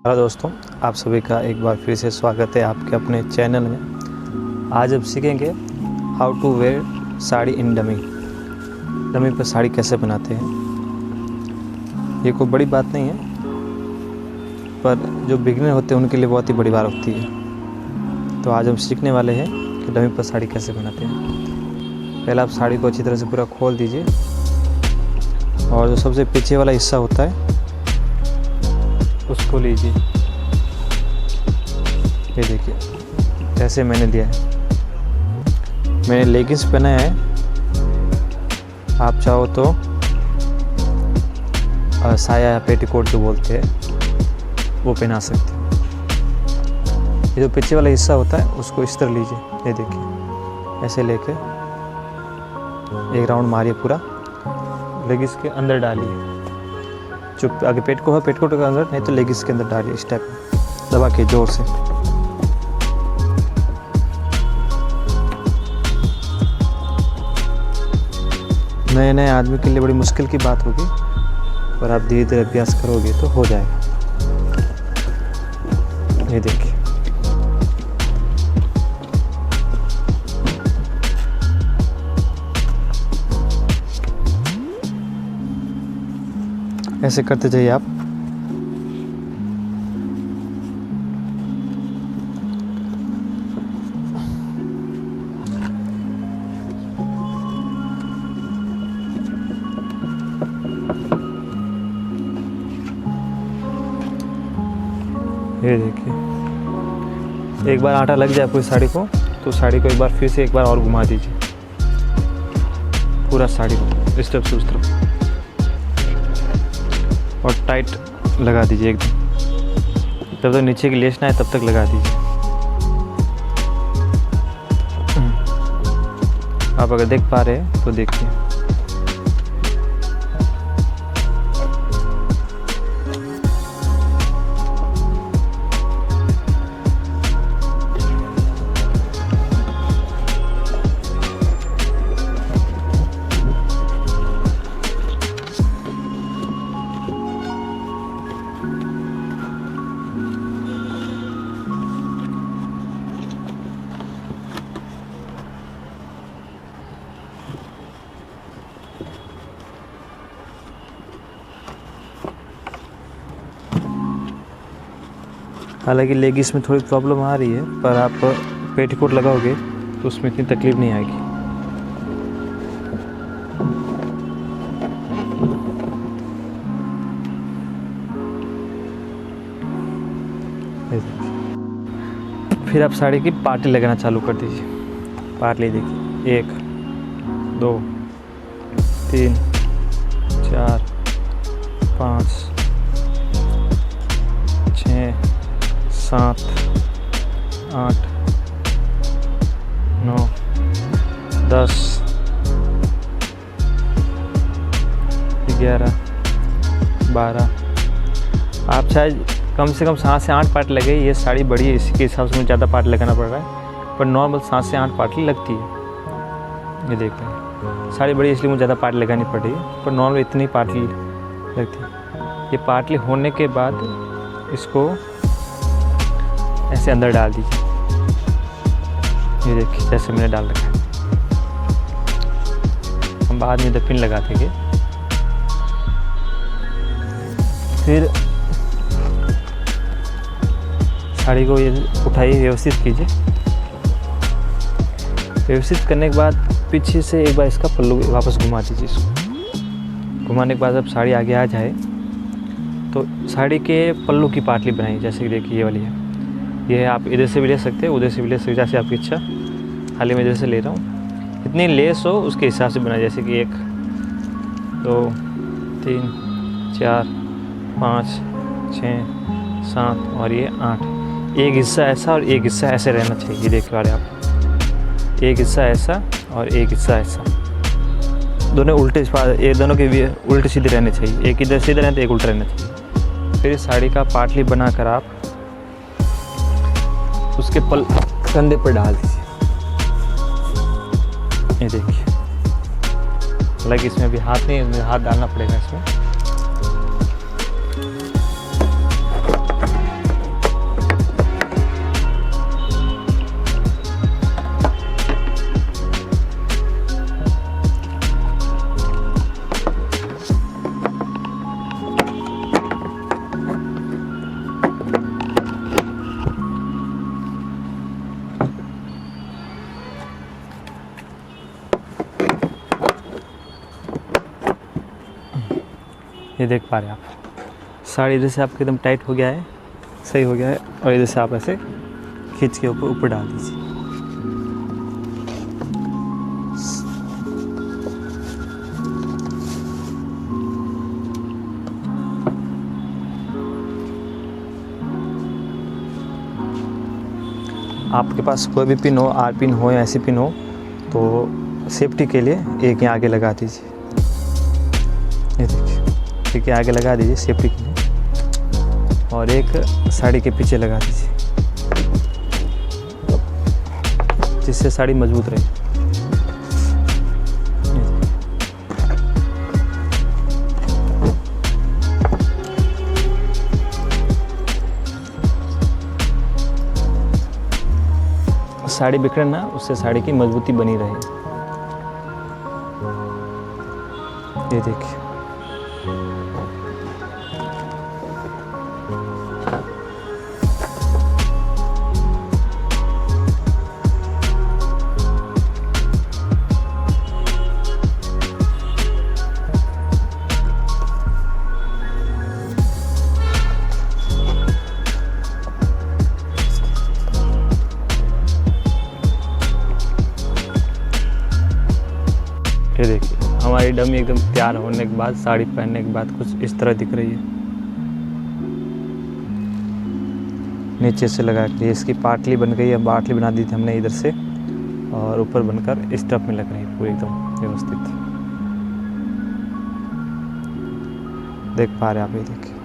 Hello दोस्तों, आप सभी का एक बार फिर से स्वागत है आपके अपने चैनल में। आज अब सीखेंगे how to wear sari in dummy. Dummy पर साड़ी कैसे बनाते हैं। ये कोई बड़ी बात नहीं है, पर जो बिगिनर होते हैं उनके लिए बहुत ही बड़ी बात होती है। तो आज हम सीखने वाले हैं कि डमी पर साड़ी कैसे बनाते हैं। पहले आप साड़ी को अच्छी तरह से पूरा खोल दीजिए और जो सबसे पीछे वाला हिस्सा होता है उसको लीजिए। ये देखिए जैसे मैंने दिया है। मैंने लेगिंग्स पहना है, आप चाहो तो साया या पेटीकोट जो बोलते हैं वो पहना सकते हैं। ये जो पीछे वाला हिस्सा होता है उसको इस तरह लीजिए। ये देखिए ऐसे लेके एक राउंड मारिए पूरा, लेगिंग्स के अंदर डालिए। चुप आगे पेटकोट के अंदर, नहीं तो लेगिंग्स के अंदर डालिए। इस टाइप में दबा के जोर से। नए नए आदमी के लिए बड़ी मुश्किल की बात होगी, पर आप धीरे धीरे अभ्यास करोगे तो हो जाएगा। ये देखिए ऐसे करते जाइए आप। ये देखिए एक बार आटा लग जाए पूरी साड़ी को, तो साड़ी को एक बार फिर से एक बार और घुमा दीजिए पूरा साड़ी को, इस तरफ से उस तरफ, और टाइट लगा दीजिए एकदम। जब तक नीचे की लेस ना आए तब तक लगा दीजिए। आप अगर देख पा रहे हैं तो देखिए। हालांकि लेगिंग्स में थोड़ी प्रॉब्लम आ रही है, पर आप पेटीकोट लगाओगे तो उसमें इतनी तकलीफ नहीं आएगी। फिर आप साड़ी की पार्टी लगाना चालू कर दीजिए। पार्टी देखिए 1 2 3 4 5 6 7 8 9 10 11 12। आप शायद कम से कम 7 से 8 पार्ट लगे। ये साड़ी बड़ी है, इसके हिसाब से मुझे ज़्यादा पार्ट लगाना पड़ रहा है, पर नॉर्मल 7 से 8 पार्ट लगती है। ये देख रहे हैं साड़ी बड़ी इसलिए मुझे ज़्यादा पार्ट लगानी पड़ रही है, पर नॉर्मल इतनी पार्टली लगती है। ये पार्टली होने के बाद इसको ऐसे अंदर डाल दीजिए। ये देखिए जैसे मैंने डाल रखा है। हम बाद में इधर पिन लगा देंगे। फिर साड़ी को ये उठाइए, व्यवस्थित कीजिए। व्यवस्थित करने के बाद पीछे से एक बार इसका पल्लू वापस घुमा दीजिए। इसको घुमाने के बाद जब साड़ी आगे आ जाए तो साड़ी के पल्लू की पाटली बनाइए। जैसे कि देखिए ये वाली है, ये आप इधर से भी ले सकते हैं, उधर से भी ले सकते हैं, जैसे आपकी इच्छा। हाल मैं इधर से ले रहा हूँ। इतनी लेस हो उसके हिसाब से बनाए, जैसे कि 1 2 3 4 5 6 7 और ये 8। एक हिस्सा ऐसा और एक हिस्सा ऐसे रहना चाहिए। देख पा रहे आप, एक हिस्सा ऐसा और एक हिस्सा ऐसा, दोनों उल्टे, ये दोनों के भी उल्टे सीधे रहने चाहिए। एक इधर सीधे रहना तो एक उल्टा रहना चाहिए। फिर इस साड़ी का पाटली बनाकर आप उसके कंधे पर डाल दीजिए। ये देखिए, हालांकि इसमें अभी हाथ नहीं, मुझे हाथ डालना पड़ेगा इसमें। ये देख पा रहे हैं आप, साड़ी इधर से आपका एकदम टाइट हो गया है, सही हो गया है, और इधर से आप ऐसे खींच के ऊपर डाल दीजिए। आपके पास कोई भी पिन हो, आर पिन हो या ऐसी पिन हो, तो सेफ्टी के लिए एक यहाँ आगे लगा दीजिए। ये देखिए, एक आगे लगा दीजिए सेफ्टी के लिए, और एक साड़ी के पीछे लगा दीजिए, जिससे साड़ी मजबूत रहे। साड़ी बिखरे ना, उससे साड़ी की मजबूती बनी रहे। ये देखिए, ये देखिए हमारी डमी एकदम तैयार होने के बाद, साड़ी पहनने के बाद कुछ इस तरह दिख रही है। नीचे से लगा के इसकी पाटली बन गई है, पाटली बना दी थी हमने इधर से, और ऊपर बनकर इस तरफ में लग रही है पूरी एकदम व्यवस्थित। देख पा रहे हैं आप, ये देखिए।